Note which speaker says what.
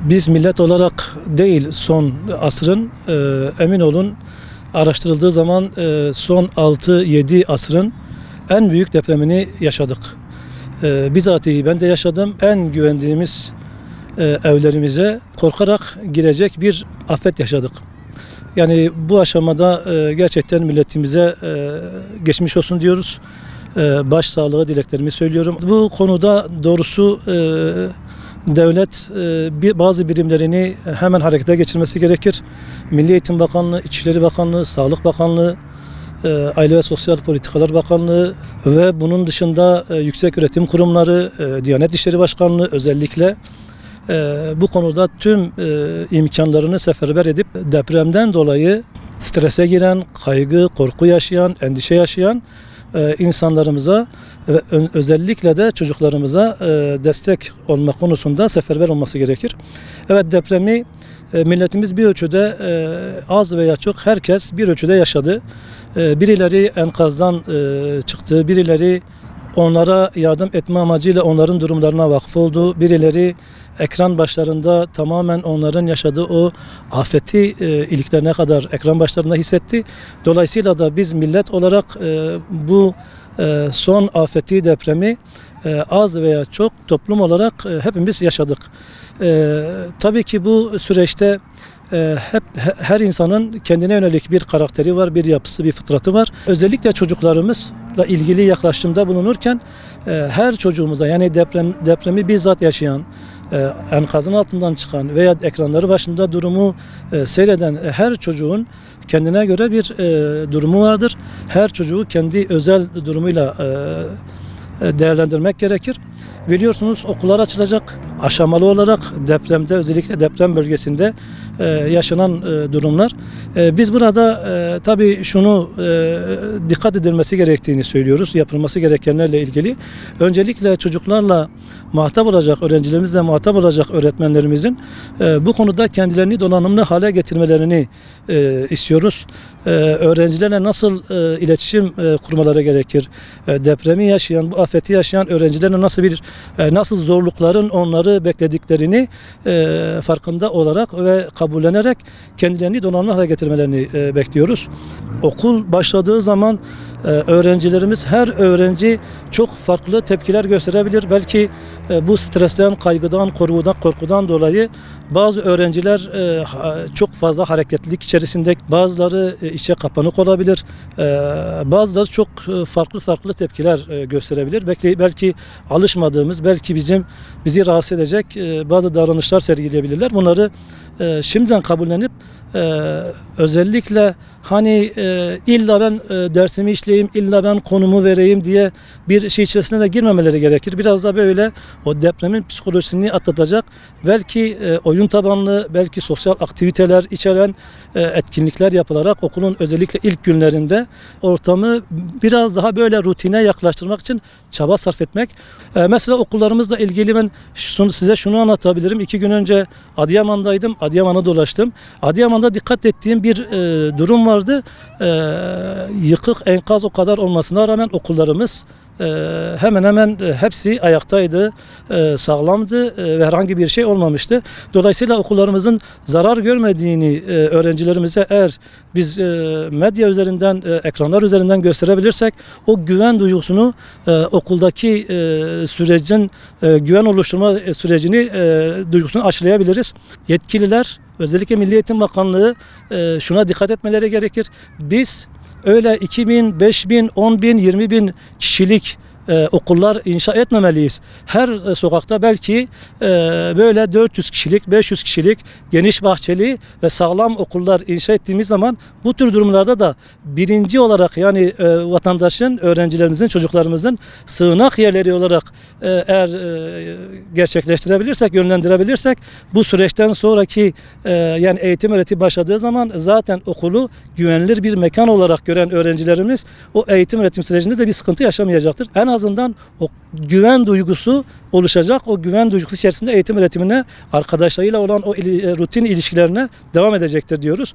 Speaker 1: Biz millet olarak değil son asrın emin olun araştırıldığı zaman son 6-7 asrın en büyük depremini yaşadık. Bizatihi ben de yaşadım. En güvendiğimiz evlerimize korkarak girecek bir afet yaşadık. Yani bu aşamada gerçekten milletimize geçmiş olsun diyoruz. Başsağlığı dileklerimi söylüyorum. Bu konuda doğrusu devlet bazı birimlerini hemen harekete geçirmesi gerekir. Milli Eğitim Bakanlığı, İçişleri Bakanlığı, Sağlık Bakanlığı, Aile ve Sosyal Politikalar Bakanlığı ve bunun dışında yükseköğretim kurumları, Diyanet İşleri Başkanlığı özellikle bu konuda tüm imkanlarını seferber edip depremden dolayı strese giren, kaygı, korku yaşayan, endişe yaşayan insanlarımıza ve özellikle de çocuklarımıza destek olma konusunda seferber olması gerekir. Evet, depremi milletimiz bir ölçüde az veya çok herkes bir ölçüde yaşadı. Birileri enkazdan çıktı, birileri onlara yardım etme amacıyla onların durumlarına vakıf oldu. Birileri ekran başlarında tamamen onların yaşadığı o afeti iliklerine kadar ekran başlarında hissetti. Dolayısıyla da biz millet olarak bu son afeti, depremi az veya çok toplum olarak hepimiz yaşadık. Tabii ki bu süreçte her insanın kendine yönelik bir karakteri var, bir yapısı, bir fıtratı var. Özellikle çocuklarımızla ilgili yaklaşımda bulunurken her çocuğumuza, yani depremi bizzat yaşayan, enkazın altından çıkan veya ekranları başında durumu seyreden her çocuğun kendine göre bir durumu vardır. Her çocuğu kendi özel durumuyla değerlendirmek gerekir. Biliyorsunuz okullar açılacak. Aşamalı olarak depremde, özellikle deprem bölgesinde yaşanan durumlar. Biz burada tabii şunu dikkat edilmesi gerektiğini söylüyoruz. Yapılması gerekenlerle ilgili. Öncelikle çocuklarla muhatap olacak, öğrencilerimizle muhatap olacak öğretmenlerimizin bu konuda kendilerini donanımlı hale getirmelerini istiyoruz. Öğrencilerle nasıl iletişim kurmaları gerekir? Depremi yaşayan, bu afeti yaşayan öğrencilerle nasıl zorlukların onları beklediklerini farkında olarak ve kabullenerek kendilerini donanımlı hale getirmelerini bekliyoruz. Okul başladığı zaman öğrencilerimiz, her öğrenci çok farklı tepkiler gösterebilir. Belki bu stresten, kaygıdan, korkudan dolayı bazı öğrenciler çok fazla hareketlilik içerisinde, bazıları içe kapanık olabilir, bazıları çok farklı tepkiler gösterebilir. Belki alışmadığımız, belki bizi rahatsız edecek bazı davranışlar sergileyebilirler. Bunları şimdiden kabullenip özellikle illa ben dersimi işleyeyim, illa ben konumu vereyim diye bir şey içerisine de girmemeleri gerekir. Biraz da böyle o depremin psikolojisini atlatacak, belki oyun tabanlı, belki sosyal aktiviteler içeren etkinlikler yapılarak okulun özellikle ilk günlerinde ortamı biraz daha böyle rutine yaklaştırmak için çaba sarf etmek. Mesela okullarımızla ilgili ben size şunu anlatabilirim. 2 gün önce Adıyaman'daydım. Adıyaman'a dolaştım. Adıyaman'da dikkat ettiğim bir durum vardı. Yıkık, enkaz o kadar olmasına rağmen okullarımız hemen hemen hepsi ayaktaydı, sağlamdı ve herhangi bir şey olmamıştı. Dolayısıyla okullarımızın zarar görmediğini öğrencilerimize eğer biz medya üzerinden, ekranlar üzerinden gösterebilirsek o güven duygusunu okuldaki sürecin güven oluşturma sürecini duygusunu aşılayabiliriz. Yetkililer, özellikle Milli Eğitim Bakanlığı şuna dikkat etmeleri gerekir. Biz öyle 2.000, 5.000, 10.000, 20.000 kişilik okullar inşa etmemeliyiz. Her sokakta belki böyle 400 kişilik, 500 kişilik geniş bahçeli ve sağlam okullar inşa ettiğimiz zaman bu tür durumlarda da birinci olarak, yani vatandaşın, öğrencilerimizin, çocuklarımızın sığınak yerleri olarak eğer gerçekleştirebilirsek, yönlendirebilirsek bu süreçten sonraki yani eğitim öğretim başladığı zaman zaten okulu güvenilir bir mekan olarak gören öğrencilerimiz o eğitim öğretim sürecinde de bir sıkıntı yaşamayacaktır. En azından o güven duygusu oluşacak. O güven duygusu içerisinde eğitim öğretimine, arkadaşlarıyla olan o rutin ilişkilerine devam edecektir diyoruz.